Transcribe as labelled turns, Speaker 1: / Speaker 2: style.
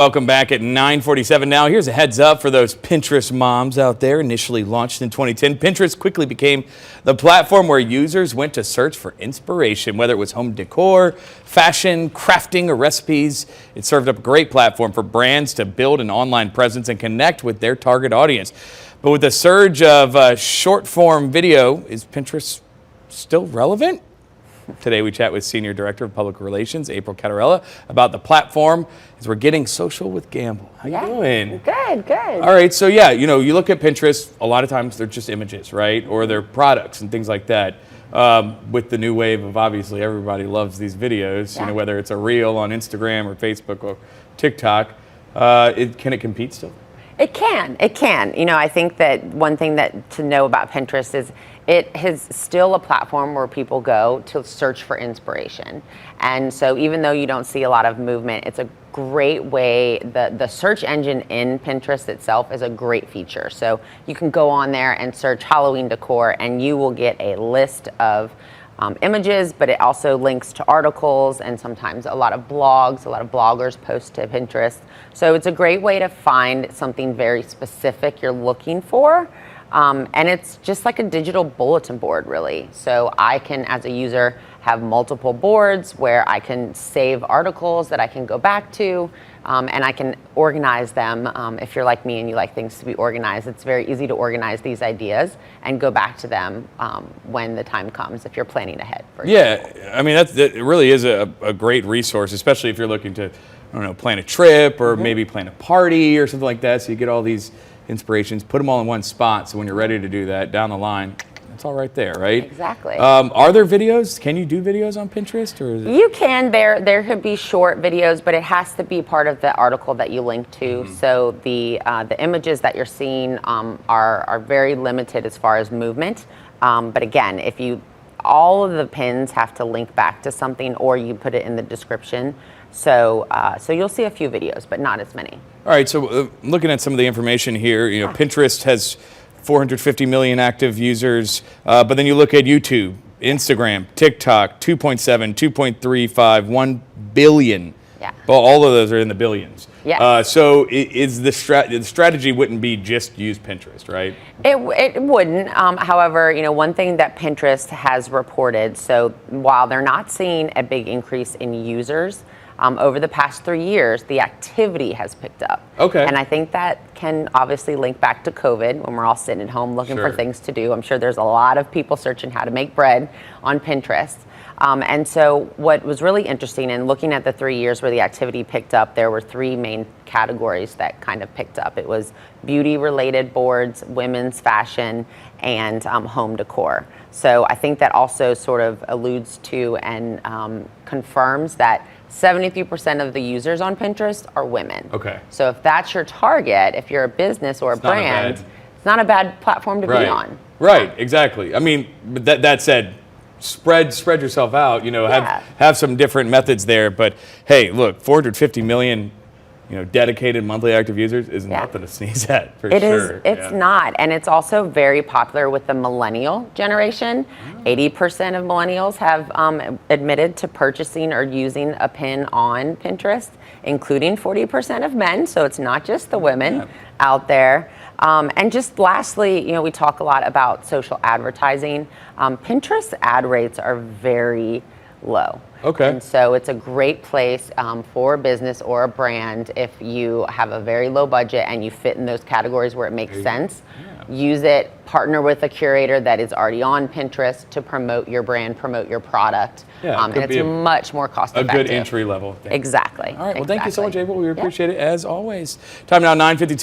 Speaker 1: Welcome back at 9:47 now. Here's a heads up for those Pinterest moms out there. Initially launched in 2010, Pinterest quickly became the platform where users went to search for inspiration, whether it was home decor, fashion, crafting, or recipes. It served up a great platform for brands to build an online presence and connect with their target audience. But with the surge of short-form video, is Pinterest still relevant? Today we chat with Senior Director of Public Relations, April Cattarella, about the platform as we're getting social with Gambel. How you doing?
Speaker 2: Good, good.
Speaker 1: All right, so yeah, you look at Pinterest, a lot of times they're just images, right? Or they're products and things like that. With the new wave of obviously everybody loves these videos, whether it's a reel on Instagram or Facebook or TikTok, can it compete still?
Speaker 2: It can. I think that one thing to know about Pinterest is it is still a platform where people go to search for inspiration. And so even though you don't see a lot of movement, it's a great way, the search engine in Pinterest itself is a great feature. So you can go on there and search Halloween decor and you will get a list of images, but it also links to articles and sometimes a lot of blogs. A lot of bloggers post to Pinterest. So it's a great way to find something very specific you're looking for. And it's just like a digital bulletin board, really. So I can, as a user, have multiple boards where I can save articles that I can go back to, and I can organize them. If you're like me and you like things to be organized, it's very easy to organize these ideas and go back to them when the time comes, if you're planning ahead.
Speaker 1: I mean, that really is a great resource, especially if you're looking to, plan a trip or maybe plan a party or something like that. So you get all these inspirations, put them all in one spot. So when you're ready to do that down the line, it's all right there, right?
Speaker 2: Exactly.
Speaker 1: Are there videos? Can you do videos on Pinterest, or is it...
Speaker 2: You can. There could be short videos, but it has to be part of the article that you link to. So the images that you're seeing are very limited as far as movement. But again, all of the pins have to link back to something, or you put it in the description. So you'll see a few videos, but not as many.
Speaker 1: All right, so looking at some of the information here, Pinterest has 450 million active users, but then you look at YouTube, Instagram, TikTok, 2.7, 2.35, 1 billion.
Speaker 2: Yeah.
Speaker 1: Well, all of those are in the billions.
Speaker 2: Yeah.
Speaker 1: So is the strategy wouldn't be just use Pinterest, right?
Speaker 2: It wouldn't. However, one thing that Pinterest has reported, so while they're not seeing a big increase in users, over the past 3 years, the activity has picked up.
Speaker 1: Okay.
Speaker 2: And I think that can obviously link back to COVID when we're all sitting at home looking for things to do. I'm sure there's a lot of people searching how to make bread on Pinterest. And so what was really interesting in looking at the 3 years where the activity picked up, there were three main categories that kind of picked up. It was beauty-related boards, women's fashion, and home decor. So I think that also sort of alludes to and confirms that 73% of the users on Pinterest are women.
Speaker 1: Okay.
Speaker 2: So if that's your target, if you're a business or a brand, it's not a bad platform to be on.
Speaker 1: Right, exactly. I mean, but that said, spread yourself out, have some different methods there. But hey, look, 450 million, dedicated monthly active users is nothing to sneeze at, for sure.
Speaker 2: It's not. And it's also very popular with the millennial generation. 80% of millennials have admitted to purchasing or using a pin on Pinterest, including 40% of men. So it's not just the women out there. And just lastly, we talk a lot about social advertising. Pinterest ad rates are very low.
Speaker 1: Okay.
Speaker 2: And so it's a great place for a business or a brand if you have a very low budget and you fit in those categories where it makes sense. Use it, partner with a curator that is already on Pinterest to promote your brand, promote your product. And it's much more cost effective.
Speaker 1: A good entry level thing.
Speaker 2: Exactly.
Speaker 1: All right, well, thank you so much, April. We appreciate it as always. Time now, 9:52.